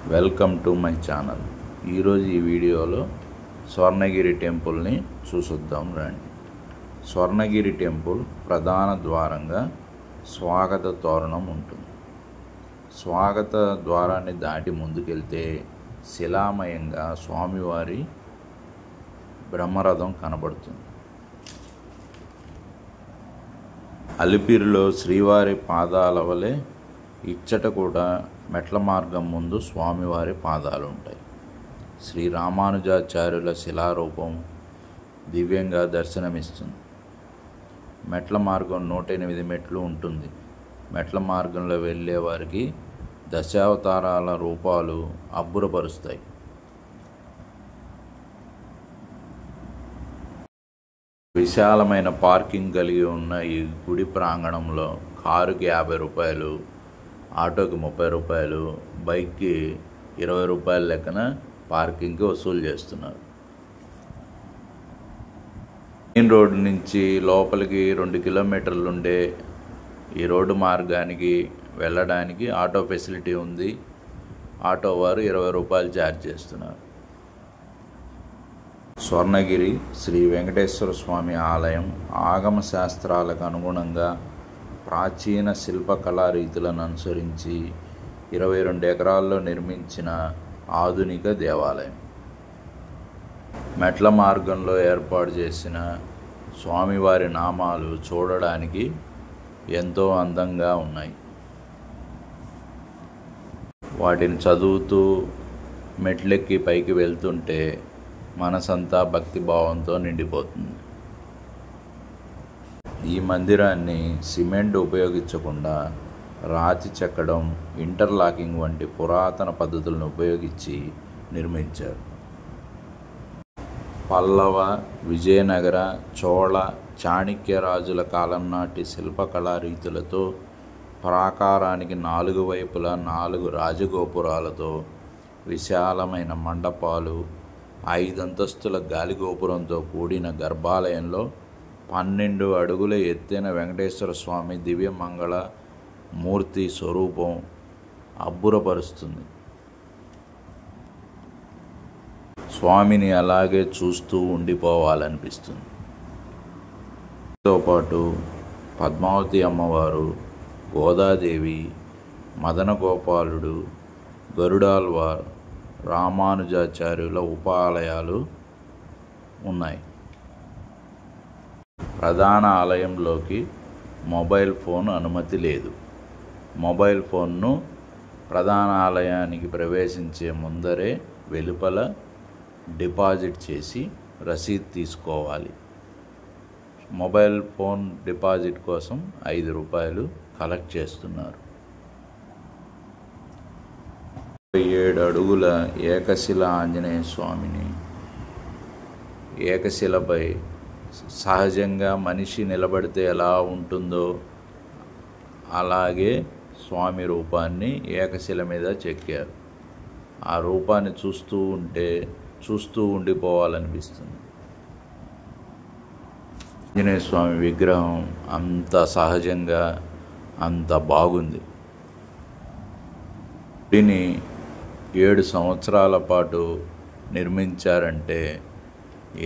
Welcome to my channel. ఈరోజు ఈ వీడియోలో స్వర్ణగిరి టెంపుల్ని చూసొద్దాం రండి. స్వర్ణగిరి టెంపుల్ ప్రధాన ద్వారంగా స్వాగత తోరణం ఉంటుంది. స్వాగత ద్వారాన్ని దాటి ముందుకెళ్తే శిలామయంగా స్వామివారి బ్రహ్మరథం కనబడుతుంది. అలిపిరిలో శ్రీవారి పాదాల వలె ఇచ్చట కూడా మెట్ల మార్గం ముందు స్వామివారి పాదాలు ఉంటాయి. శ్రీ రామానుజాచార్యుల శిలారూపం దివ్యంగా దర్శనమిస్తుంది. మెట్ల మార్గం 108 మెట్లు ఉంటుంది. మెట్ల మార్గంలో వెళ్ళే వారికి దశావతారాల రూపాలు అబ్బురపరుస్తాయి. విశాలమైన పార్కింగ్ కలిగి ఉన్న ఈ గుడి ప్రాంగణంలో కారుకి 50 రూపాయలు, ఆటోకి 30 రూపాయలు, బైక్కి 20 రూపాయల లెక్కన పార్కింగ్కి వసూలు చేస్తున్నారు. మెయిన్ రోడ్డు నుంచి లోపలికి 2 కిలోమీటర్లు ఉండే ఈ రోడ్డు మార్గానికి వెళ్ళడానికి ఆటో ఫెసిలిటీ ఉంది. ఆటో వారు 20 రూపాయలు ఛార్జ్ చేస్తున్నారు. స్వర్ణగిరి శ్రీ వెంకటేశ్వర స్వామి ఆలయం ఆగమ శాస్త్రాలకు అనుగుణంగా ప్రాచీన శిల్పకళా రీతులను అనుసరించి 22 ఎకరాల్లో నిర్మించిన ఆధునిక దేవాలయం. మెట్ల మార్గంలో ఏర్పాటు చేసిన స్వామివారి నామాలు చూడడానికి ఎంతో అందంగా ఉన్నాయి. వాటిని చదువుతూ మెట్లెక్కి పైకి వెళ్తుంటే మనసంతా భక్తిభావంతో నిండిపోతుంది. ఈ మందిరాన్ని సిమెంట్ ఉపయోగించకుండా రాతి చెక్కడం, ఇంటర్లాకింగ్ వంటి పురాతన పద్ధతులను ఉపయోగించి నిర్మించారు. పల్లవ, విజయనగర, చోళ, చాణక్య రాజుల కాలం నాటి శిల్పకళా రీతులతో ప్రాకారానికి 4 వైపులా 4 రాజగోపురాలతో విశాలమైన మండపాలు, 5 అంతస్తుల గాలిగోపురంతో కూడిన గర్భాలయంలో 12 అడుగుల ఎత్తైన వెంకటేశ్వర స్వామి దివ్యమంగళ మూర్తి స్వరూపం అబ్బురపరుస్తుంది. స్వామిని అలాగే చూస్తూ ఉండిపోవాలనిపిస్తుంది. తో పాటు పద్మావతి అమ్మవారు, గోదాదేవి, మదనగోపాలుడు, గరుడాల్వార్, రామానుజాచార్యుల ఉపాలయాలు ఉన్నాయి. ప్రధాన ఆలయంలోకి మొబైల్ ఫోన్ అనుమతి లేదు. మొబైల్ ఫోన్ను ప్రధాన ఆలయానికి ప్రవేశించే ముందరే వెలుపల డిపాజిట్ చేసి రసీదు తీసుకోవాలి. మొబైల్ ఫోన్ డిపాజిట్ కోసం 5 రూపాయలు కలెక్ట్ చేస్తున్నారు. 7 అడుగుల ఏకశిల ఆంజనేయ స్వామిని, ఏకశిలపై సహజంగా మనిషి నిలబడితే ఎలా ఉంటుందో అలాగే స్వామి రూపాన్ని ఏకశిల మీద చెక్కారు. ఆ రూపాన్ని చూస్తూ ఉండిపోవాలనిపిస్తుంది. ఆంజనేయ స్వామి విగ్రహం అంత సహజంగా అంత బాగుంది. దీన్ని 7 సంవత్సరాల పాటు నిర్మించారంటే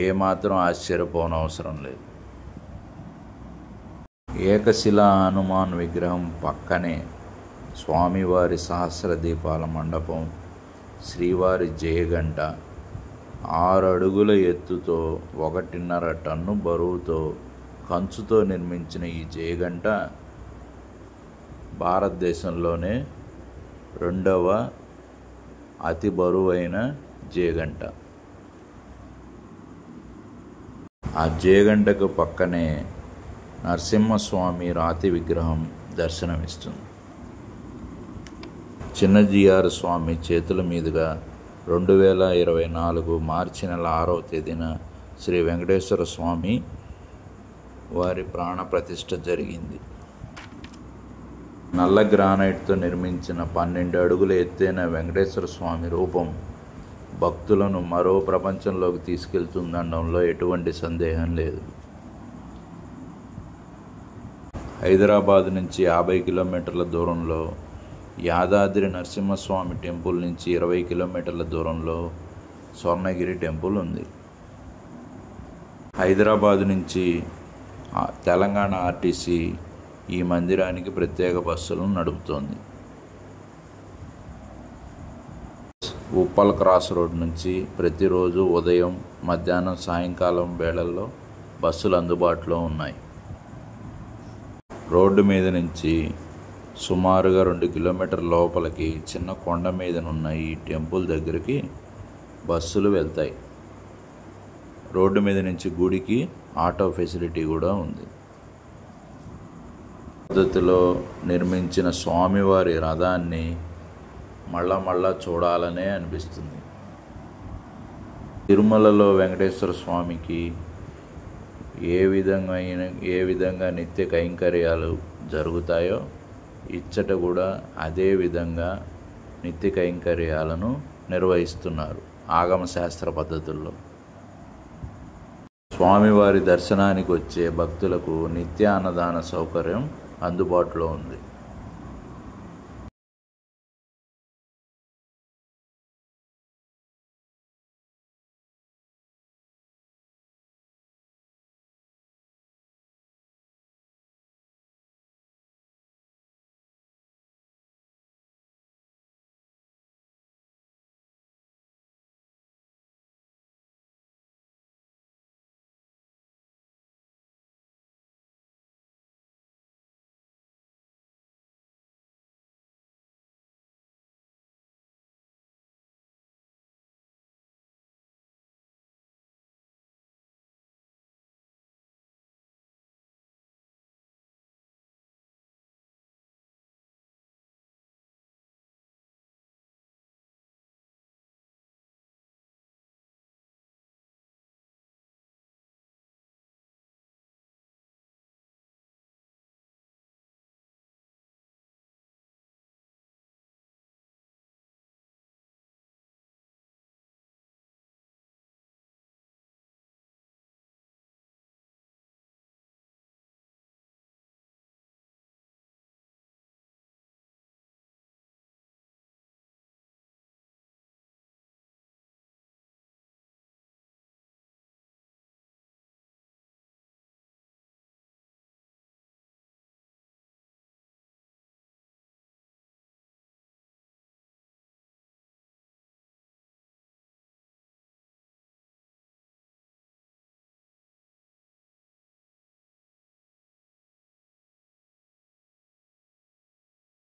ఏమాత్రం ఆశ్చర్యపోనవసరం లేదు. ఏకశిల హనుమాన్ విగ్రహం పక్కనే స్వామివారి సహస్ర దీపాల మండపం, శ్రీవారి జయగంట, 6 అడుగుల ఎత్తుతో 1.5 టన్ను బరువుతో కంచుతో నిర్మించిన ఈ జయగంట భారతదేశంలోనే 2వ అతి బరువైన జయగంట. ఆ జయగంటకు పక్కనే నరసింహస్వామి రాతి విగ్రహం దర్శనమిస్తుంది. చిన్నజీఆర్ స్వామి చేతుల మీదుగా 2024 మార్చి నెల 6వ తేదీన శ్రీ వెంకటేశ్వర స్వామి వారి ప్రాణ ప్రతిష్ఠ జరిగింది. నల్ల గ్రానైట్తో నిర్మించిన 12 అడుగుల ఎత్తైన వెంకటేశ్వర స్వామి రూపం భక్తులను మరో ప్రపంచంలోకి తీసుకెళ్తుందనడంలో ఎటువంటి సందేహం లేదు. హైదరాబాద్ నుంచి 50 కిలోమీటర్ల దూరంలో యాదాద్రి నరసింహస్వామి టెంపుల్ నుంచి 20 కిలోమీటర్ల దూరంలో స్వర్ణగిరి టెంపుల్ ఉంది. హైదరాబాద్ నుంచి తెలంగాణ ఆర్టీసీ ఈ మందిరానికి ప్రత్యేక బస్సులను నడుపుతోంది. ఉప్పల్ క్రాస్ రోడ్ నుంచి ప్రతిరోజు ఉదయం, మధ్యాహ్నం, సాయంకాలం వేళల్లో బస్సులు అందుబాటులో ఉన్నాయి. రోడ్డు మీద నుంచి సుమారుగా 2 కిలోమీటర్ల లోపలికి చిన్న కొండ మీదనున్న ఈ టెంపుల్ దగ్గరికి బస్సులు వెళ్తాయి. రోడ్డు మీద నుంచి గుడికి ఆటో ఫెసిలిటీ కూడా ఉంది. పద్ధతిలో నిర్మించిన స్వామివారి రథాన్ని మళ్ళా చూడాలనే అనిపిస్తుంది. తిరుమలలో వెంకటేశ్వర స్వామికి ఏ విధంగా నిత్య కైంకర్యాలు జరుగుతాయో ఇచ్చట కూడా అదే విధంగా నిత్య కైంకర్యాలను నిర్వహిస్తున్నారు ఆగమ శాస్త్ర పద్ధతుల్లో. స్వామివారి దర్శనానికి వచ్చే భక్తులకు నిత్య అన్నదాన సౌకర్యం అందుబాటులో ఉంది.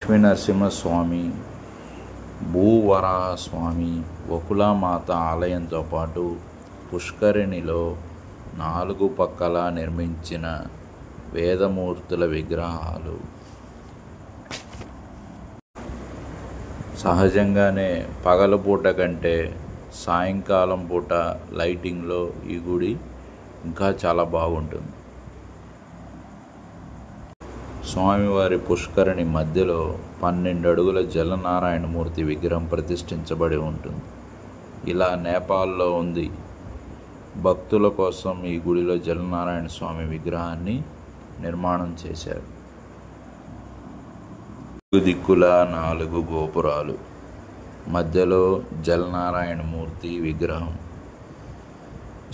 లక్ష్మీ నరసింహస్వామి, భూవరాహస్వామి, వకులామాత ఆలయంతో పాటు పుష్కరిణిలో 4 పక్కలా నిర్మించిన వేదమూర్తుల విగ్రహాలు. సహజంగానే పగలపూట కంటే సాయంకాలం పూట లైటింగ్లో ఈ గుడి ఇంకా చాలా బాగుంటుంది. స్వామివారి పుష్కరిణి మధ్యలో 12 అడుగుల జలనారాయణమూర్తి విగ్రహం ప్రతిష్ఠించబడి ఉంటుంది. ఇలా నేపాల్లో ఉంది. భక్తుల కోసం ఈ గుడిలో జలనారాయణ స్వామి విగ్రహాన్ని నిర్మాణం చేశారు. దిక్కుల 4 గోపురాలు, మధ్యలో జలనారాయణమూర్తి విగ్రహం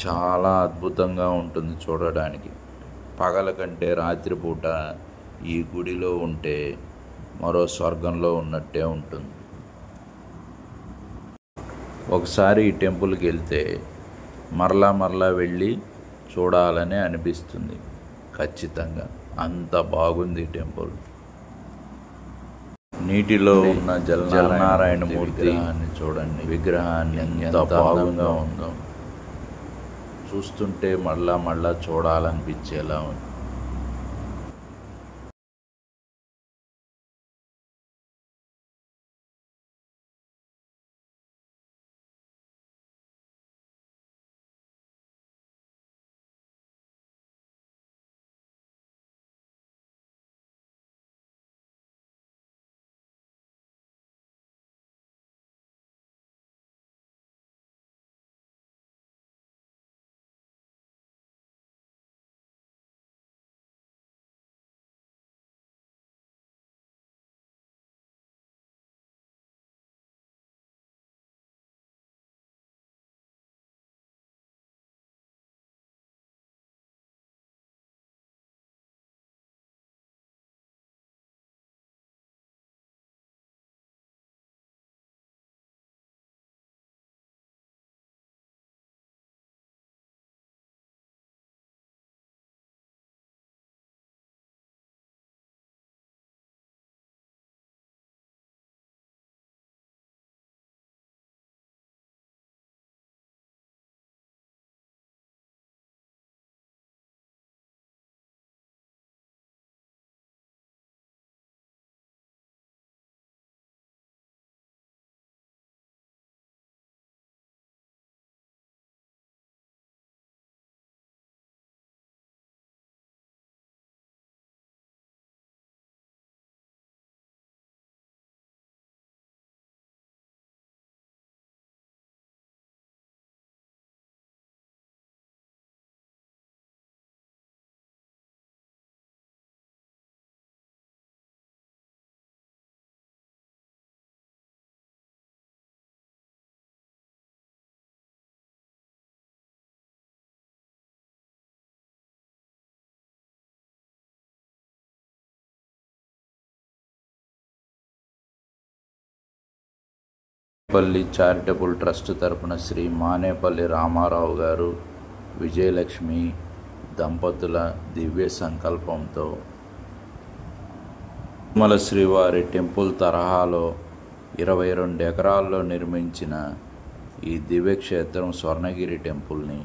చాలా అద్భుతంగా ఉంటుంది చూడడానికి. పగల కంటే రాత్రిపూట ఈ గుడిలో ఉంటే మరో స్వర్గంలో ఉన్నట్టే ఉంటుంది. ఒకసారి ఈ టెంపుల్కి వెళ్తే మరలా వెళ్ళి చూడాలని అనిపిస్తుంది ఖచ్చితంగా. అంత బాగుంది టెంపుల్. నీటిలో ఉన్న జలనారాయణమూర్తి చూడండి, విగ్రహాన్ని ఎంత బాగుంగా ఉందో. చూస్తుంటే మళ్ళా చూడాలనిపించేలా ఉంది. మానేపల్లి చారిటబుల్ ట్రస్ట్ తరపున శ్రీ మానేపల్లి రామారావు గారు విజయలక్ష్మి దంపతుల దివ్య సంకల్పంతో తిరుమల శ్రీవారి టెంపుల్ తరహాలో 22 ఎకరాల్లో నిర్మించిన ఈ దివ్యక్షేత్రం స్వర్ణగిరి టెంపుల్ని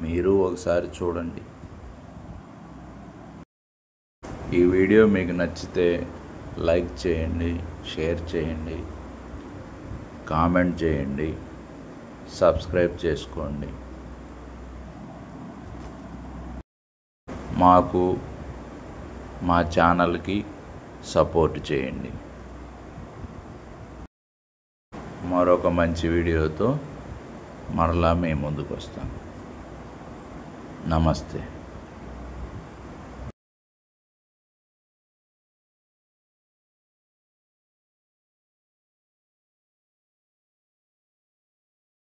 మీరు ఒకసారి చూడండి. ఈ వీడియో మీకు నచ్చితే లైక్ చేయండి, షేర్ చేయండి, కామెంట్ చేయండి, సబ్స్క్రైబ్ చేసుకోండి. మాకు మా ఛానల్కి సపోర్ట్ చేయండి. మరొక మంచి వీడియోతో మరలా మేము ముందుకు వస్తాం. నమస్తే.